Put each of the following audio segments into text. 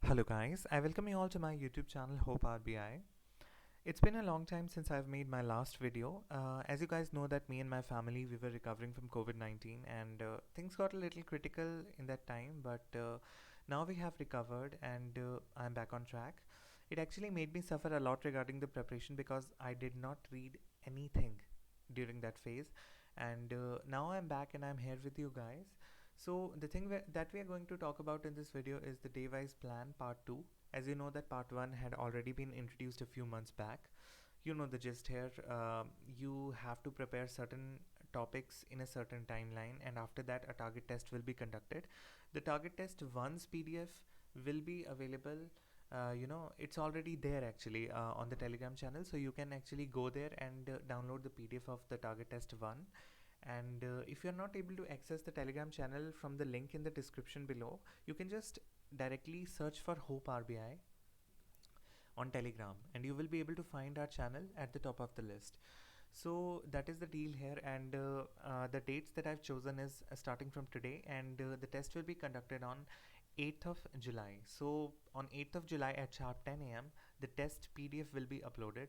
Hello guys, I welcome you all to my YouTube channel Hope RBI. It's been a long time since I've made my last video. As you guys know that me and my family we were recovering from COVID-19 and things got a little critical in that time, but now we have recovered and I'm back on track. It actually made me suffer a lot regarding the preparation because I did not read anything during that phase, and now I'm back and I'm here with you guys. So the thing that we are going to talk about in this video is the day-wise plan part 2. As you know that part 1 had already been introduced a few months back. You know the gist here. You have to prepare certain topics in a certain timeline, and after that a target test will be conducted. The target test 1's PDF will be available. It's already there actually on the Telegram channel, so you can actually go there and download the PDF of the target test 1. And if you're not able to access the Telegram channel from the link in the description below, you can just directly search for Hope RBI on Telegram and you will be able to find our channel at the top of the list. So that is the deal here, and the dates that I've chosen is starting from today, and the test will be conducted on 8th of July. So on 8th of July at sharp 10 a.m. the test PDF will be uploaded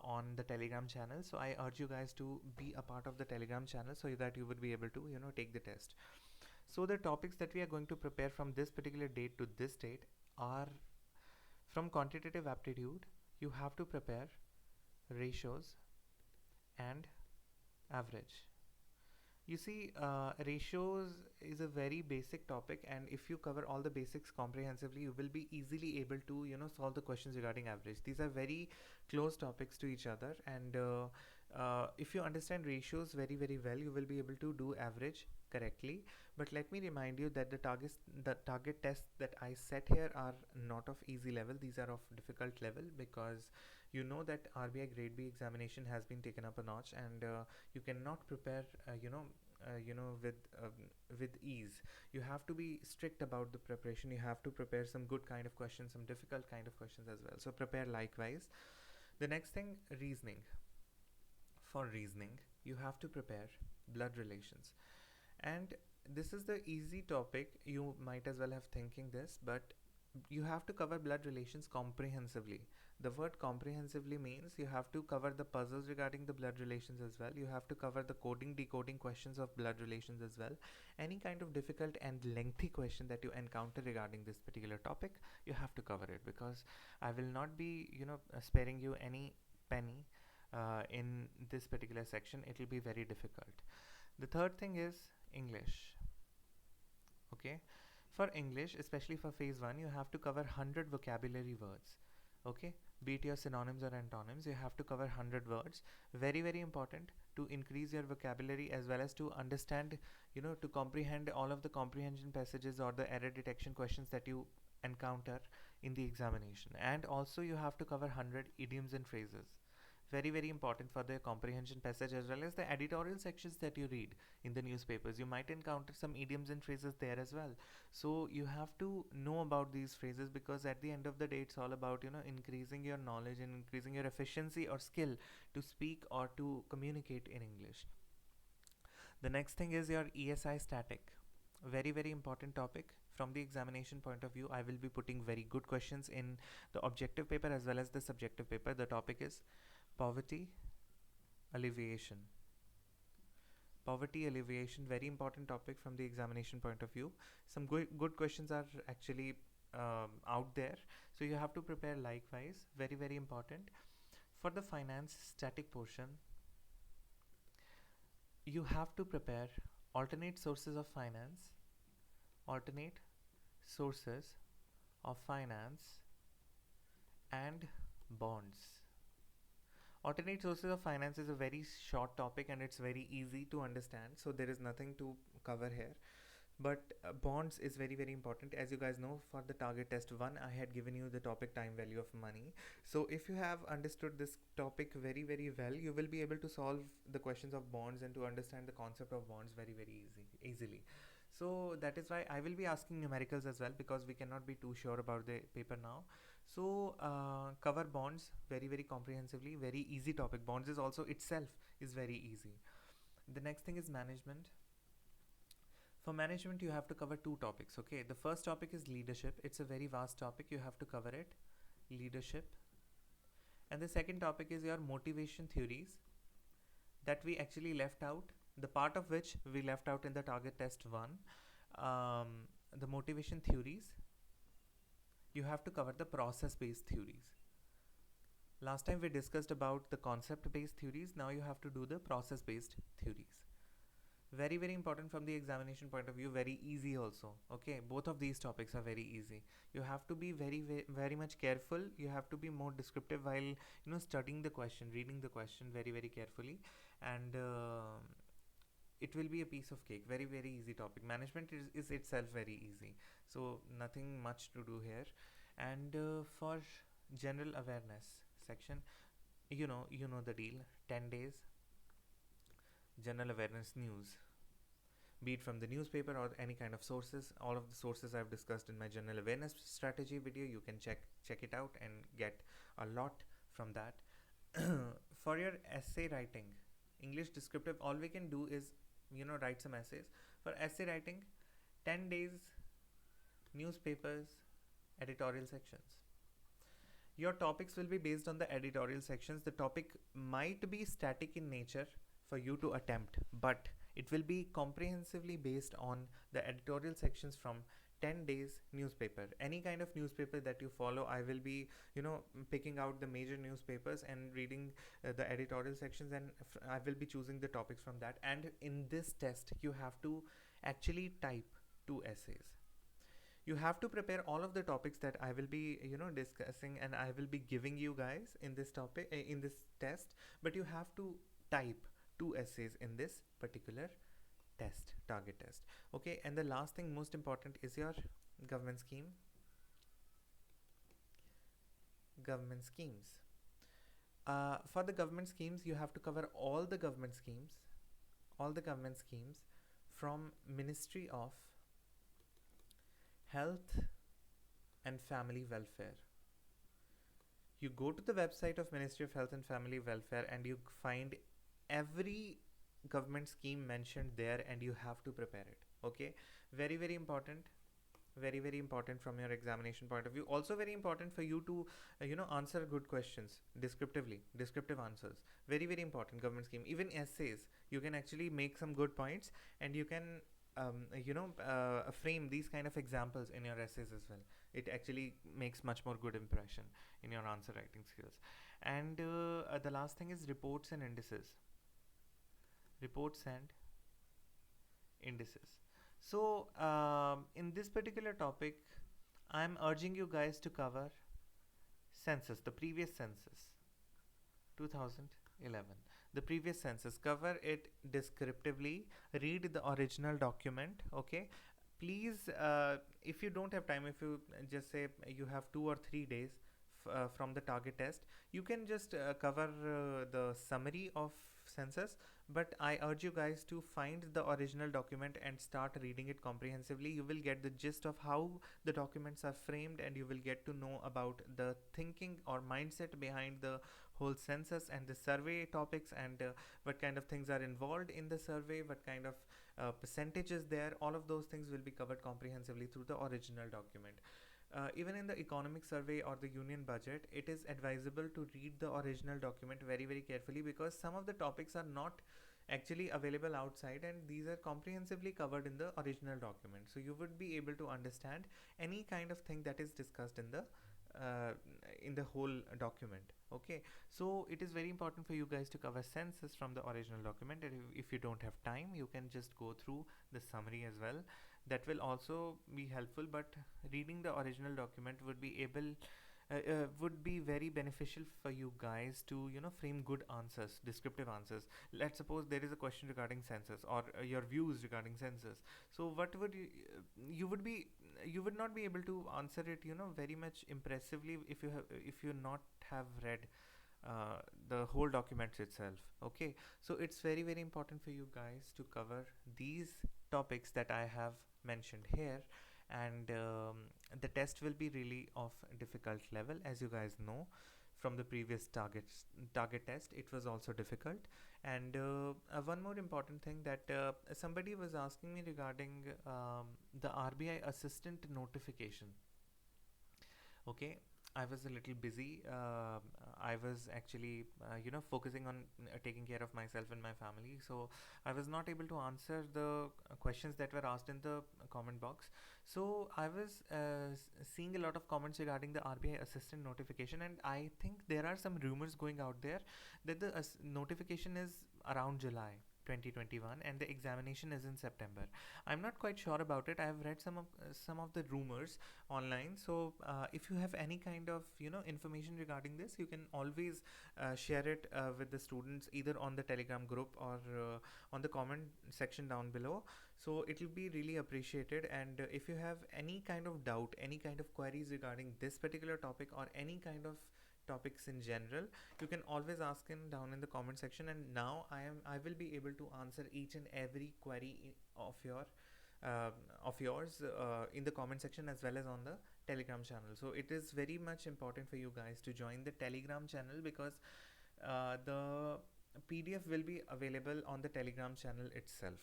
on the Telegram channel. So I urge you guys to be a part of the Telegram channel so that you would be able to take the test. So the topics that we are going to prepare from this particular date to this date are: from quantitative aptitude you have to prepare ratios and average. You see, ratios is a very basic topic, and if you cover all the basics comprehensively, you will be easily able to, solve the questions regarding average. These are very close topics to each other, and if you understand ratios very, very well, you will be able to do average correctly. But let me remind you that the target tests that I set here are not of easy level. These are of difficult level because you know that RBI Grade B examination has been taken up a notch, and you cannot prepare with ease. You have to be strict about the preparation. You have to prepare some good kind of questions, some difficult kind of questions as well, so prepare likewise. The next thing, reasoning. For reasoning you have to prepare blood relations, and this is the easy topic. You might as well have thinking this, but you have to cover blood relations comprehensively. The word comprehensively means you have to cover the puzzles regarding the blood relations as well. You have to cover the coding decoding questions of blood relations as well. Any kind of difficult and lengthy question that you encounter regarding this particular topic, you have to cover it, because I will not be sparing you any penny in this particular section. It will be very difficult. The third thing is English. Okay, for English, especially for phase 1, you have to cover 100 vocabulary words. Okay, be it your synonyms or antonyms, you have to cover 100 words. Very, very important to increase your vocabulary as well as to understand, to comprehend all of the comprehension passages or the error detection questions that you encounter in the examination. And also you have to cover 100 idioms and phrases. Very, very important for the comprehension passage as well as the editorial sections that you read in the newspapers. You might encounter some idioms and phrases there as well, so you have to know about these phrases, because at the end of the day it's all about increasing your knowledge and increasing your efficiency or skill to speak or to communicate in English. The next thing is your ESI static. Very, very important topic from the examination point of view. I will be putting very good questions in the objective paper as well as the subjective paper. The topic is poverty alleviation. Poverty alleviation, very important topic from the examination point of view. Some good questions are actually out there, so you have to prepare likewise. Very, very important. For the finance static portion, you have to prepare alternate sources of finance, alternate sources of finance, and bonds. Alternate sources of finance is a very short topic and it's very easy to understand, so there is nothing to cover here. But bonds is very, very important. As you guys know, for the target test 1 I had given you the topic time value of money. So if you have understood this topic very, very well, you will be able to solve the questions of bonds and to understand the concept of bonds very, very easily. So that is why I will be asking numericals as well, because we cannot be too sure about the paper now. So cover bonds very, very comprehensively. Very easy topic. Bonds is also itself is very easy. The next thing is management. For management, you have to cover two topics. Okay, the first topic is leadership. It's a very vast topic, you have to cover it, leadership. And the second topic is your motivation theories, that we actually left out, the part of which we left out in the target test 1. um, the motivation theories, you have to cover the process based theories. Last time we discussed about the concept based theories, now you have to do the process based theories. Very very important from the examination point of view, very easy also. Okay, both of these topics are very easy. You have to be very much careful, you have to be more descriptive while studying the question, reading the question very very carefully, and it will be a piece of cake. Very very easy topic. Management is itself very easy, so nothing much to do here. And for general awareness section, you know the deal. 10 days general awareness news, be it from the newspaper or any kind of sources. All of the sources I've discussed in my general awareness strategy video, you can check it out and get a lot from that. For your essay writing, English descriptive, all we can do is write some essays. For essay writing, 10 days newspapers, editorial sections. Your topics will be based on the editorial sections. The topic might be static in nature for you to attempt, but it will be comprehensively based on the editorial sections from 10 days newspaper. Any kind of newspaper that you follow, I will be picking out the major newspapers and reading the editorial sections, and I will be choosing the topics from that. And in this test, you have to actually type 2 essays. You have to prepare all of the topics that I will be discussing and I will be giving you guys in this topic, in this test, but you have to type 2 essays in this particular test, target test. Okay, and the last thing, most important, is your government schemes. For the government schemes, you have to cover all the government schemes from Ministry of Health and Family Welfare. You go to the website of Ministry of Health and Family Welfare and you find every government scheme mentioned there, and you have to prepare it. Okay, very very important, very very important from your examination point of view. Also very important for you to answer good questions descriptively, descriptive answers. Very very important. Government scheme, even essays, you can actually make some good points, and you can frame these kind of examples in your essays as well. It actually makes much more good impression in your answer writing skills. And the last thing is reports and indices. So in this particular topic, I'm urging you guys to cover census, the previous census 2011, the previous census. Cover it descriptively, read the original document. Okay, please, if you don't have time, if you just say you have 2 or 3 days from the target test, you can just cover the summary of census, but I urge you guys to find the original document and start reading it comprehensively. You will get the gist of how the documents are framed, and you will get to know about the thinking or mindset behind the whole census and the survey topics, and what kind of things are involved in the survey, what kind of percentages there. All of those things will be covered comprehensively through the original document. Even in the economic survey or the union budget, it is advisable to read the original document very very carefully, because some of the topics are not actually available outside, and these are comprehensively covered in the original document. So you would be able to understand any kind of thing that is discussed in the whole document. Okay, so it is very important for you guys to cover census from the original document, and if you don't have time, you can just go through the summary as well. That will also be helpful, but reading the original document would be very beneficial for you guys to frame good answers, descriptive answers. Let's suppose there is a question regarding census, or your views regarding census. So what would you would not be able to answer it very much impressively if you not have read the whole document itself. Okay, so it's very very important for you guys to cover these topics that I have mentioned here. And the test will be really of difficult level, as you guys know. from the previous target test. It was also difficult. And one more important thing that somebody was asking me regarding the RBI assistant notification. Okay, I was a little busy. I was actually, focusing on taking care of myself and my family. So I was not able to answer the questions that were asked in the comment box. So I was seeing a lot of comments regarding the RBI assistant notification, and I think there are some rumors going out there that the notification is around July 2021 and the examination is in September. I'm not quite sure about it. I have read some of the rumors online. So if you have any kind of information regarding this, you can always share it with the students either on the Telegram group or on the comment section down below. So it will be really appreciated. And if you have any kind of doubt, any kind of queries regarding this particular topic or any kind of topics in general, you can always ask in down in the comment section, and now I will be able to answer each and every query uh, of yours in the comment section as well as on the Telegram channel. So it is very much important for you guys to join the Telegram channel, because the PDF will be available on the Telegram channel itself.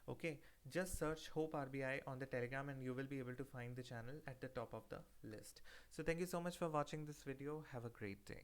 Okay, just search Hope RBI on the Telegram and you will be able to find the channel at the top of the list. So thank you so much for watching this video. Have a great day.